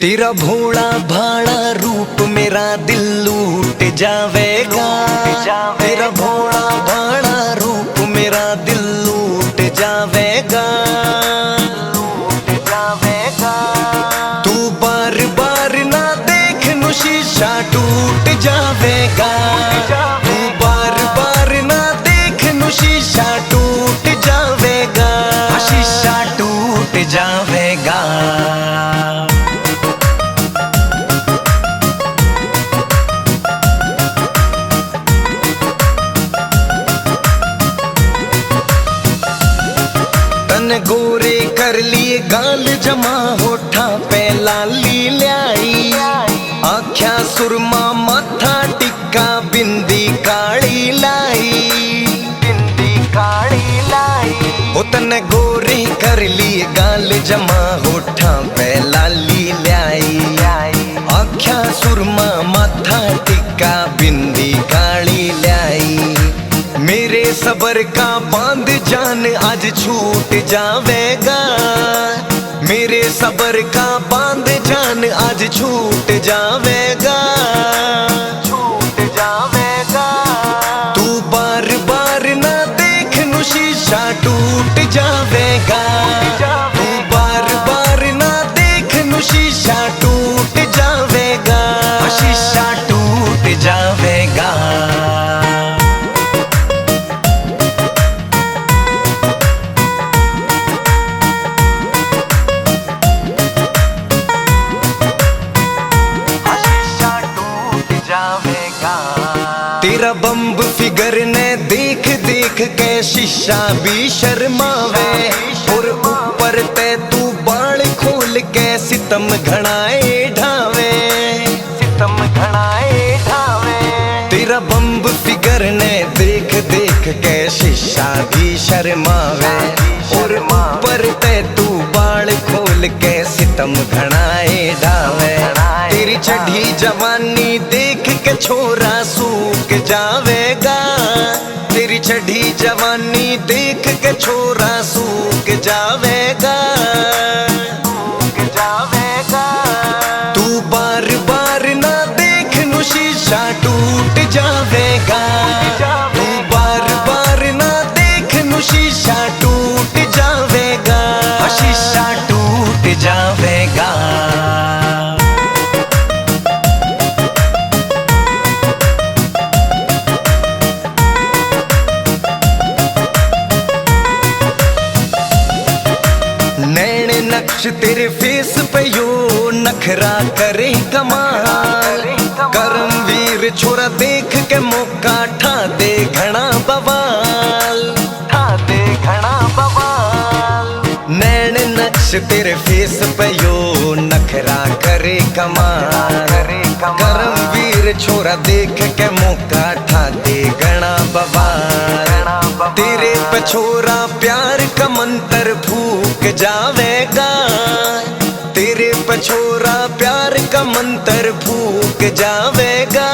तेरा भोला भाड़ा रूप मेरा दिल लूट जावेगा। तेरा भोला भाड़ा रूप मेरा दिल लूट जावेगा। तू बार बार ना देख नु शीशा टूट जावेगा। तू बार बार ना देख नु शीशा टूट जावेगा। शीशा टूट जावेगा। गोरे कर लिए गाल जमा होठा पे लाली ल्याई। आख्या सुरमा माथा टिक्का बिंदी काली लाई। बिंदी काली लाई ओ तन गोरे कर लिए गाल जमा होठा पे लाली ल्याई। आख्या सुरमा माथा टिक्का बिंदी काली लाई। मेरे सबर का बांध जान आज छूट जावेगा। मेरे सबर का बांध जान आज छूट जावेगा। छूट जावेगा। तू बार बार ना देख नु शीशा टूट जावेगा। तू बार बार ना देख नु शीशा टूट जावेगा। शीशा टूट जावेगा। तेरा बम्ब फिगर ने देख देख के शीशा भी शर्मावे। और ऊपर ते तू बाल खोल के सितम घनाए ढावे। सितम घनाए ढावे। तेरा बम्ब फिगर ने देख देख के शीशा भी शर्मावे। और ऊपर ते तू बाल खोल के सितम घनाए ढावे। तेरी चढ़ी जवानी देख के छोरा सूख जावेगा। तेरी चढ़ी जवानी देख के छोरा सूख जावेगा। सूख जावेगा। तू बार बार ना देख नु शीशा टूट जावेगा। तू बार बार ना देख नु शीशा टूट जावेगा। शीशा टूट जावेगा। नैन नक्श तेरे फेस पे यो नखरा करे कमाल। करमवीर छोरा देख के मौका ठा दे घना बवाल। ठा दे घना बवाल। नैन नक्श तेरे फेस पे यो नखरा करे कमाल। करमवीर छोरा देख के मौका ठा दे घना बवाल। तेरे पे छोरा प्यार का मंत्र फूक जावेगा। तेरे पे छोरा प्यार का मंत्र फूक जावेगा।